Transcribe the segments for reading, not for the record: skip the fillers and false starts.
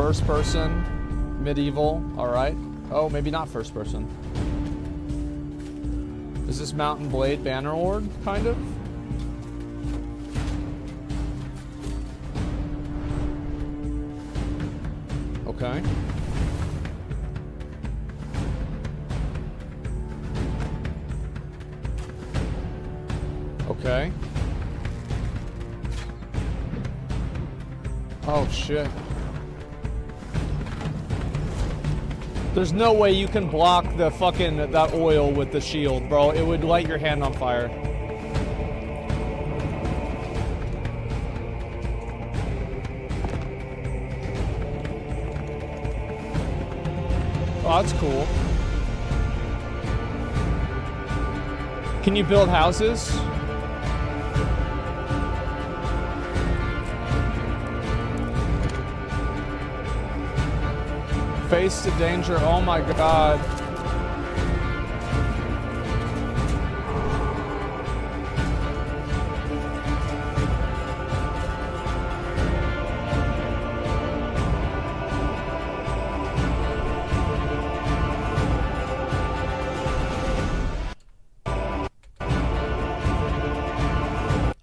First person, medieval, alright. Oh, maybe not first person. Is this Mountain Blade Bannerlord, kind of? Okay. Okay. Oh, shit. There's no way you can block the fucking, that oil with the shield, bro. It would light your hand on fire. Oh, that's cool. Can you build houses? Face to danger, oh my god.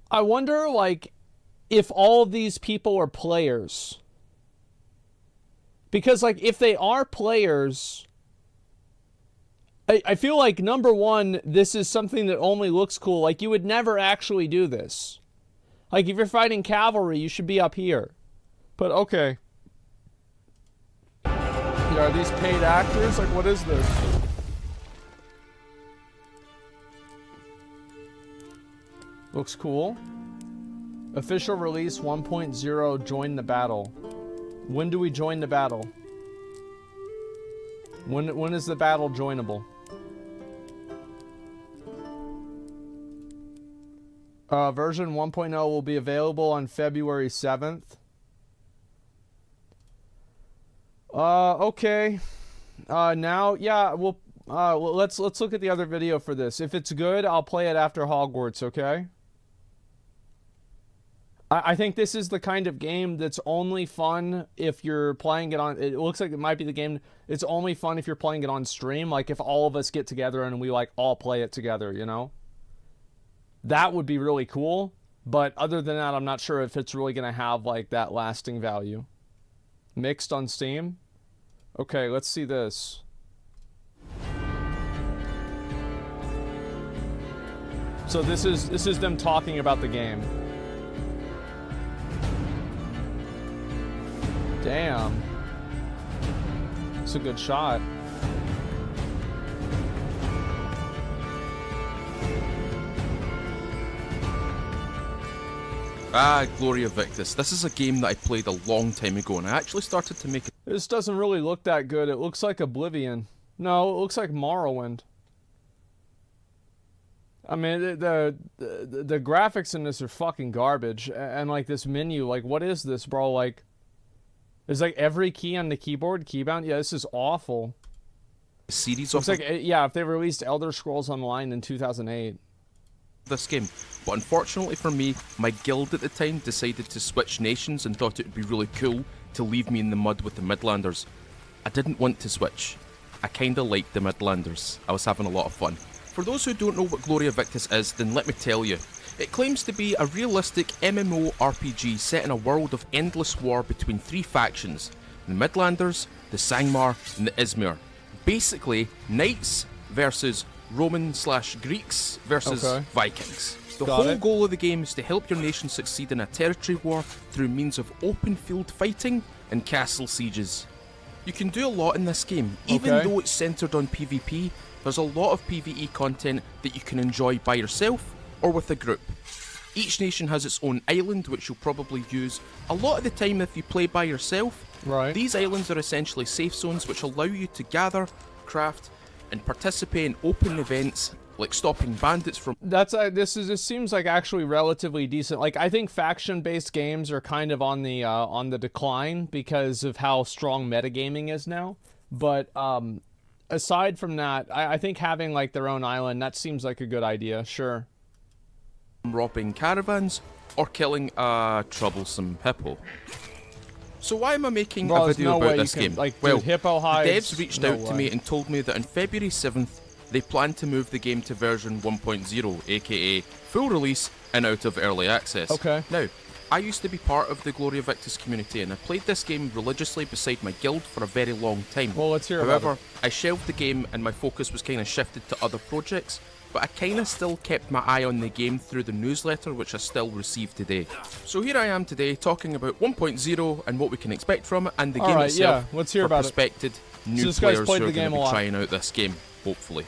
I wonder, like, if all of these people are players. Because, like, if they are players, I feel like, number one, this is something that only looks cool. Like, you would never actually do this. Like, if you're fighting cavalry, you should be up here. But, okay. Yeah, are these paid actors? Like, what is this? Looks cool. Official release 1.0, join the battle. When do we join the battle? When is the battle joinable? Version 1.0 will be available on February 7th. Okay. Now, yeah, we'll let's look at the other video for this. If it's good, I'll play it after Hogwarts, okay? I think this is the kind of game that's only fun if you're playing it on... It looks like it might be the game... It's only fun if you're playing it on stream. Like, if all of us get together and we, like, all play it together, you know? That would be really cool. But other than that, I'm not sure if it's really going to have, like, that lasting value. Mixed on Steam? Okay, let's see this. So this is them talking about the game. Damn. It's a good shot. Gloria Victis. This is a game that I played a long time ago, and I actually started to make it. This doesn't really look that good. It looks like Oblivion. No, it looks like Morrowind. I mean, the graphics in this are fucking garbage. And like this menu, like what is this, bro? Like, there's like every key on the keyboard, keybound. Yeah, this is awful. Series looks of like, yeah, if they released Elder Scrolls Online in 2008. This game, but unfortunately for me, my guild at the time decided to switch nations and thought it would be really cool to leave me in the mud with the Midlanders. I didn't want to switch. I kinda liked the Midlanders. I was having a lot of fun. For those who don't know what Gloria Victis is, then let me tell you. It claims to be a realistic MMORPG set in a world of endless war between three factions, the Midlanders, the Sangmar, and the Izmir. Basically, knights versus Roman/Greeks versus Vikings. The whole goal of the game is to help your nation succeed in a territory war through means of open field fighting and castle sieges. You can do a lot in this game, even though it's centered on PvP. There's a lot of PvE content that you can enjoy by yourself or with a group. Each nation has its own island, which you'll probably use a lot of the time if you play by yourself. Right. These islands are essentially safe zones which allow you to gather, craft, and participate in open events like stopping bandits from... This seems like actually relatively decent. Like, I think faction-based games are kind of on the decline because of how strong metagaming is now. But aside from that, I think having like their own island, that seems like a good idea. Sure. Robbing caravans or killing a troublesome hippo. So why am I making Bro, a there's video no about way this you can, game? like, Well, dude, hippo the hides, devs reached no out to way. me and told me that on February 7th, they plan to move the game to version 1.0, aka full release and out of early access. Okay. Now, I used to be part of the Gloria Victis community, and I played this game religiously beside my guild for a very long time. Well, let's hear about However, it. I shelved the game and my focus was kind of shifted to other projects, but I kind of still kept my eye on the game through the newsletter, which I still receive today. So here I am today talking about 1.0 and what we can expect from it, and the game Alright, itself yeah, let's hear for about it. prospective new So this guy's players played who are the going game to a be lot. trying out this game, hopefully.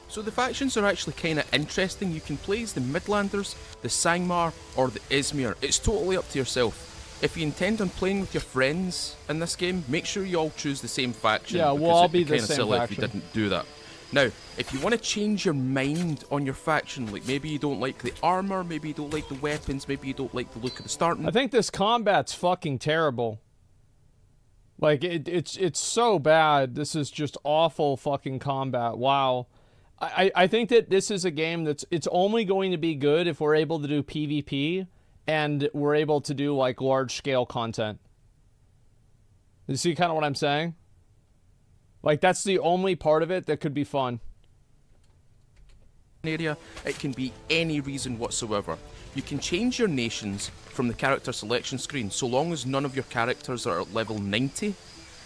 So the factions are actually kind of interesting. You can play as the Midlanders, the Sangmar, or the Izmir. It's totally up to yourself. If you intend on playing with your friends in this game, make sure you all choose the same faction. Yeah, we'll because all it'd be the kinda same silly faction. if you didn't do that. Now, if you want to change your mind on your faction, like maybe you don't like the armor, maybe you don't like the weapons, maybe you don't like the look of the starting. I think this combat's fucking terrible. Like, it's so bad. This is just awful fucking combat. Wow. I think that this is a game it's only going to be good if we're able to do PvP and we're able to do, like, large-scale content. You see kind of what I'm saying? Like, that's the only part of it that could be fun. Area, it can be any reason whatsoever. You can change your nations from the character selection screen so long as none of your characters are at level 90.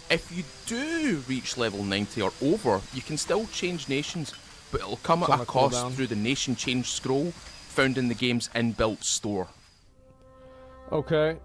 If you do reach level 90 or over, you can still change nations, but it'll come at a cost cooldown. through the nation change scroll found in the game's inbuilt store. Okay.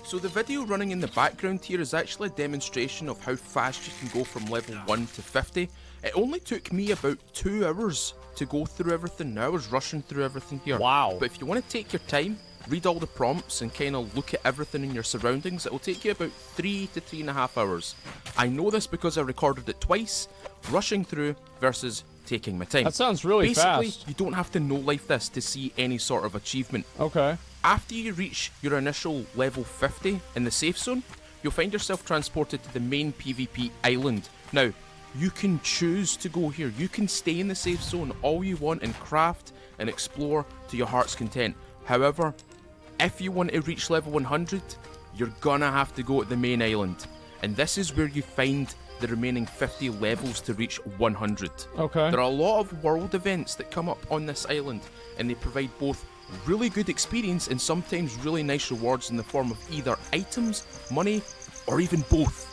So the video running in the background here is actually a demonstration of how fast you can go from level 1 to 50. It only took me about 2 hours to go through everything. Now I was rushing through everything here. Wow. But if you want to take your time, read all the prompts and kind of look at everything in your surroundings, it'll take you about 3 to 3.5 hours. I know this because I recorded it twice, rushing through versus taking my time. That sounds really Basically, fast. you don't have to no-life this to see any sort of achievement. Okay. After you reach your initial level 50 in the safe zone, you'll find yourself transported to the main PvP island. Now, you can choose to go here. You can stay in the safe zone all you want and craft and explore to your heart's content. However, if you want to reach level 100, you're gonna have to go to the main island. And this is where you find the remaining 50 levels to reach 100. Okay. There are a lot of world events that come up on this island, and they provide both really good experience and sometimes really nice rewards in the form of either items, money, or even both.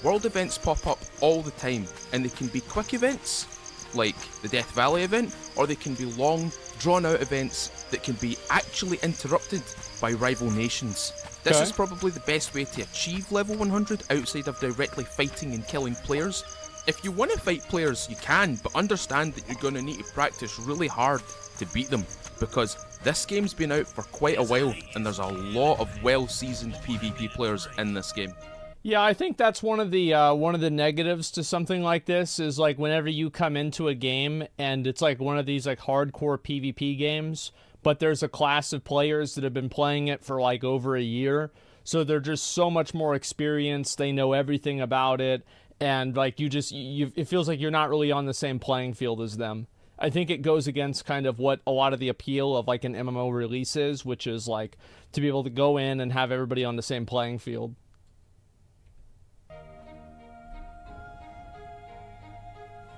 World events pop up all the time, and they can be quick events, like the Death Valley event, or they can be long, drawn-out events that can be actually interrupted by rival nations. This Okay. is probably the best way to achieve level 100 outside of directly fighting and killing players. If you want to fight players, you can, but understand that you're going to need to practice really hard to beat them, because this game's been out for quite a while, and there's a lot of well-seasoned PvP players in this game. Yeah, I think that's one of the negatives to something like this is, like, whenever you come into a game and it's like one of these, like, hardcore PvP games, but there's a class of players that have been playing it for, like, over a year, so they're just so much more experienced, they know everything about it, and, like, it feels like you're not really on the same playing field as them. I think it goes against kind of what a lot of the appeal of, like, an MMO release is, which is, like, to be able to go in and have everybody on the same playing field.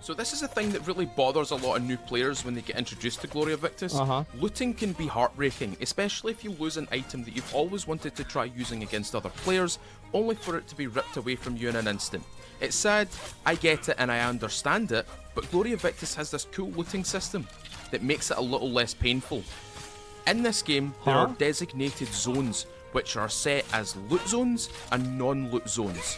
So this is a thing that really bothers a lot of new players when they get introduced to Gloria Victis. Looting can be heartbreaking, especially if you lose an item that you've always wanted to try using against other players, only for it to be ripped away from you in an instant. It's sad, I get it and I understand it, but Gloria Victis has this cool looting system that makes it a little less painful. In this game, there are designated zones, which are set as loot zones and non-loot zones.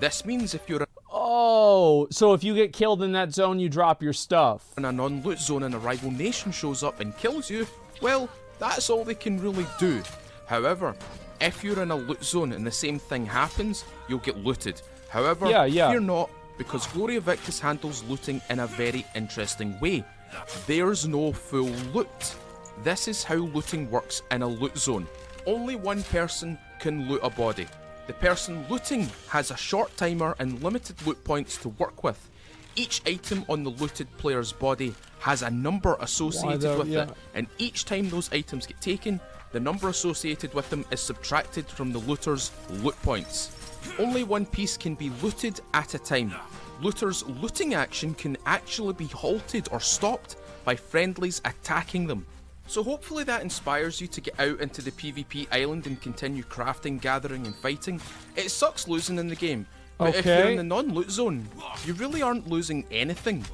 This means if you're Oh, so if you get killed in that zone, you drop your stuff. in a non-loot zone and a rival nation shows up and kills you, well, that's all they can really do. However, if you're in a loot zone and the same thing happens, you'll get looted. However, fear not, because Gloria Victis handles looting in a very interesting way. There's no full loot. This is how looting works in a loot zone. Only one person can loot a body. The person looting has a short timer and limited loot points to work with. Each item on the looted player's body has a number associated with it, and each time those items get taken, the number associated with them is subtracted from the looter's loot points. Only one piece can be looted at a time. Looters' looting action can actually be halted or stopped by friendlies attacking them. So hopefully that inspires you to get out into the PvP island and continue crafting, gathering and fighting. It sucks losing in the game, but if you're in the non-loot zone, you really aren't losing anything.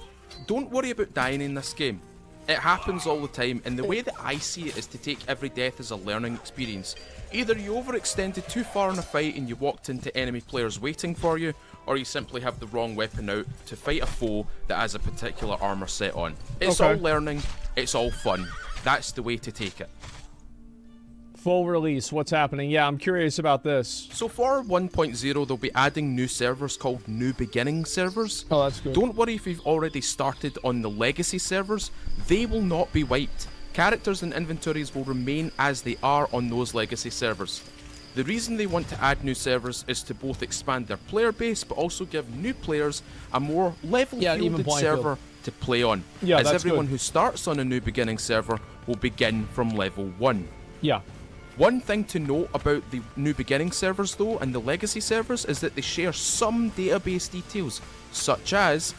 Don't worry about dying in this game. It happens all the time, and the way that I see it is to take every death as a learning experience. Either you overextended too far in a fight and you walked into enemy players waiting for you, or you simply have the wrong weapon out to fight a foe that has a particular armor set on. It's all learning, it's all fun. That's the way to take it. Full release, what's happening? Yeah, I'm curious about this. So for 1.0, they'll be adding new servers called New Beginning servers. Oh, that's good. Don't worry if you've already started on the legacy servers, they will not be wiped. Characters and inventories will remain as they are on those legacy servers. The reason they want to add new servers is to both expand their player base, but also give new players a more level-fielded server to play on. Yeah, as everyone who starts on a New Beginning server will begin from level 1. Yeah. One thing to note about the New Beginning servers though, and the legacy servers, is that they share some database details, such as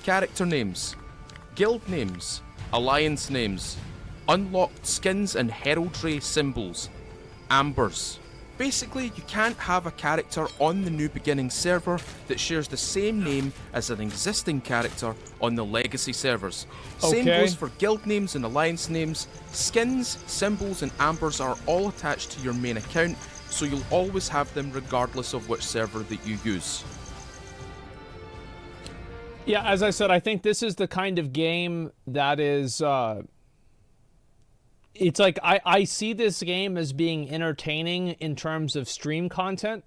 character names, guild names, alliance names, unlocked skins and heraldry symbols, ambers. Basically, you can't have a character on the New Beginning server that shares the same name as an existing character on the legacy servers. Same goes for guild names and alliance names. Skins, symbols and ambers are all attached to your main account, so you'll always have them regardless of which server that you use. Yeah, as I said, I think this is the kind of game that is... it's like, I see this game as being entertaining in terms of stream content,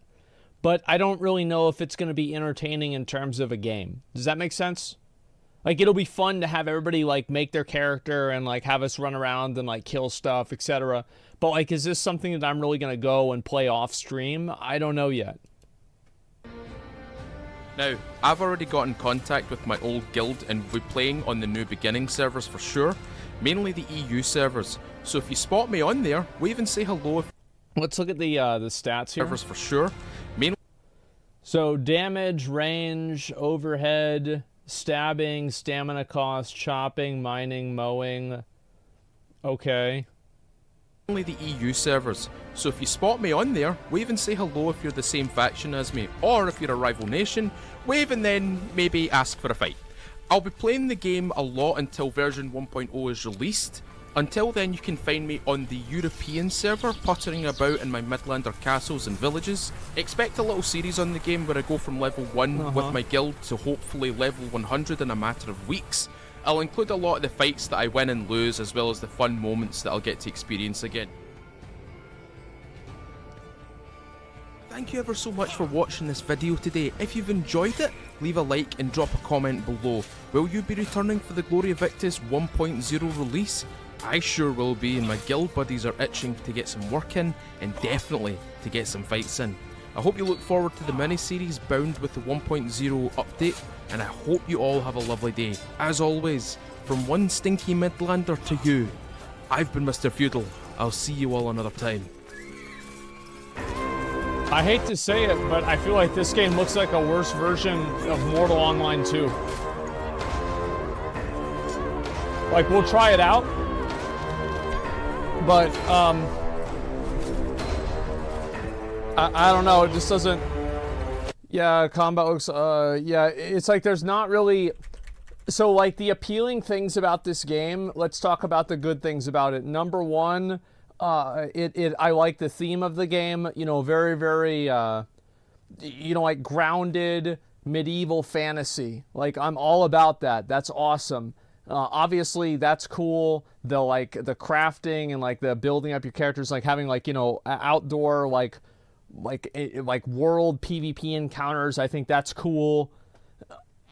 but I don't really know if it's going to be entertaining in terms of a game. Does that make sense? Like, it'll be fun to have everybody, like, make their character and, like, have us run around and, like, kill stuff, etc. But, like, is this something that I'm really going to go and play off stream? I don't know yet. Now, I've already got in contact with my old guild and we'll be playing on the New Beginning servers for sure, mainly the EU servers. So if you spot me on there, wave and say hello. Let's look at the stats here. Servers for sure. So damage, range, overhead, stabbing, stamina cost, chopping, mining, mowing. Okay. Only the EU servers. So if you spot me on there, wave and say hello if you're the same faction as me. Or if you're a rival nation, wave and then maybe ask for a fight. I'll be playing the game a lot until version 1.0 is released. Until then, you can find me on the European server, puttering about in my Midlander castles and villages. Expect a little series on the game where I go from level 1 with my guild to hopefully level 100 in a matter of weeks. I'll include a lot of the fights that I win and lose, as well as the fun moments that I'll get to experience again. Thank you ever so much for watching this video today. If you've enjoyed it, leave a like and drop a comment below. Will you be returning for the Gloria Victis 1.0 release? I sure will be, and my guild buddies are itching to get some work in, and definitely to get some fights in. I hope you look forward to the mini-series bound with the 1.0 update, and I hope you all have a lovely day. As always, from one stinky Midlander to you, I've been Mr. Feudal. I'll see you all another time. I hate to say it, but I feel like this game looks like a worse version of Mortal Online 2. Like, we'll try it out, but, I don't know, it just doesn't... Yeah, combat looks, yeah, it's like there's not really... So, like, the appealing things about this game, let's talk about the good things about it. Number one, I like the theme of the game, you know, very, very, you know, like, grounded medieval fantasy. Like, I'm all about that. That's awesome. Obviously, that's cool. The, like, the crafting and, like, the building up your characters, like, having, like, you know, outdoor, like world PvP encounters, I think that's cool.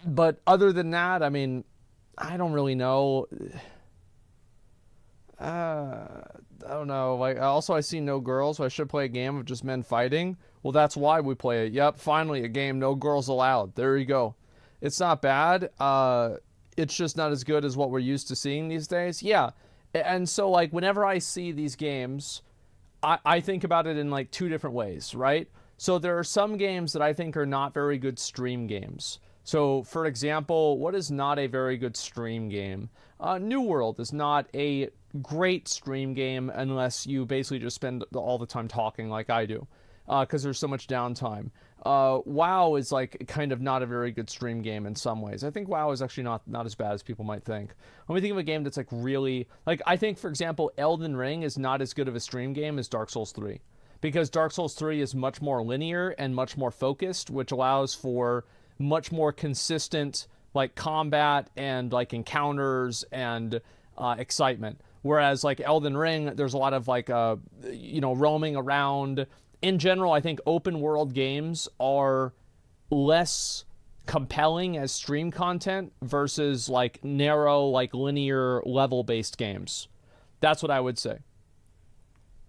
But other than that, I mean, I don't really know. I don't know. Like, also, I see no girls, so I should play a game of just men fighting. Well, that's why we play it. Yep, finally, a game, no girls allowed. There you go. It's not bad. It's just not as good as what we're used to seeing these days. Yeah. And so, like, whenever I see these games, I think about it in, like, two different ways, right? So there are some games that I think are not very good stream games. So, for example, what is not a very good stream game? New World is not a great stream game unless you basically just spend all the time talking like I do, because there's so much downtime. WoW is like kind of not a very good stream game in some ways. I think WoW is actually not as bad as people might think. When we think of a game that's like really, like, I think, for example, Elden Ring is not as good of a stream game as Dark Souls 3, because Dark Souls 3 is much more linear and much more focused, which allows for much more consistent like combat and like encounters and excitement. Whereas like Elden Ring, there's a lot of like roaming around. In general, I think open world games are less compelling as stream content versus like narrow, like linear level based games. That's what I would say.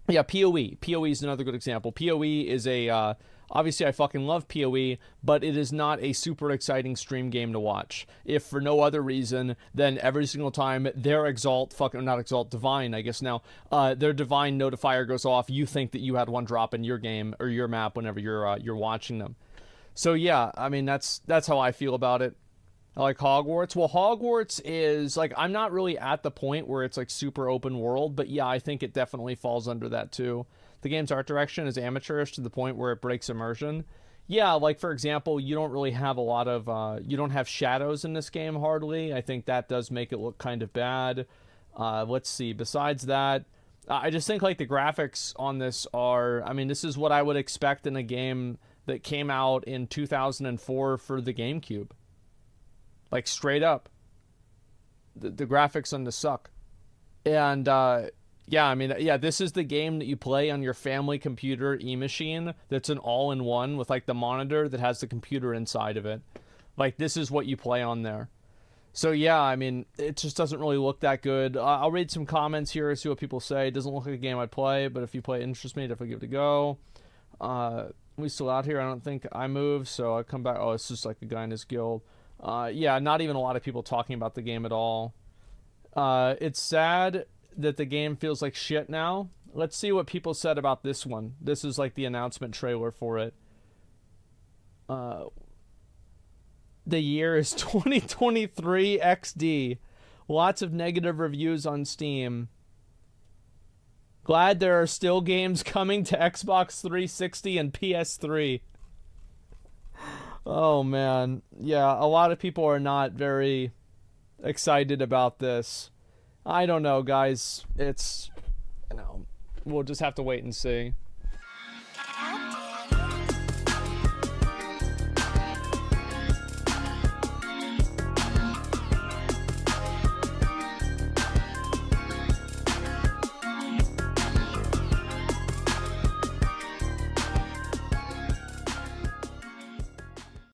Yeah, PoE. PoE is another good example. PoE is a obviously I fucking love PoE, but it is not a super exciting stream game to watch. If for no other reason than every single time their Divine, I guess now, their Divine notifier goes off, you think that you had one drop in your game or your map whenever you're watching them. So yeah, I mean that's how I feel about it. I like Hogwarts. Well, Hogwarts is like, I'm not really at the point where it's like super open world, but yeah, I think it definitely falls under that too. The game's art direction is amateurish to the point where it breaks immersion. Yeah, like for example, you don't really have a lot of, you don't have shadows in this game hardly. I think that does make it look kind of bad. Let's see, besides that, I just think like the graphics on this are, I mean, this is what I would expect in a game that came out in 2004 for the GameCube. Like straight up. The graphics on this suck. And, yeah, I mean, yeah, this is the game that you play on your family computer e-machine that's an all-in-one with, like, the monitor that has the computer inside of it. Like, this is what you play on there. So, yeah, I mean, it just doesn't really look that good. I'll read some comments here, see what people say. It doesn't look like a game I'd play, but if you play it interests me, definitely give it a go. We still out here? I don't think I moved, so I come back. Oh, it's just like a guy in his guild. Yeah, not even a lot of people talking about the game at all. It's sad that the game feels like shit now. Let's see what people said about this one. This is like the announcement trailer for it. The year is 2023 XD. Lots of negative reviews on Steam. Glad there are still games coming to Xbox 360 and PS3. Oh man. Yeah, a lot of people are not very excited about this. I don't know, guys. It's, we'll just have to wait and see.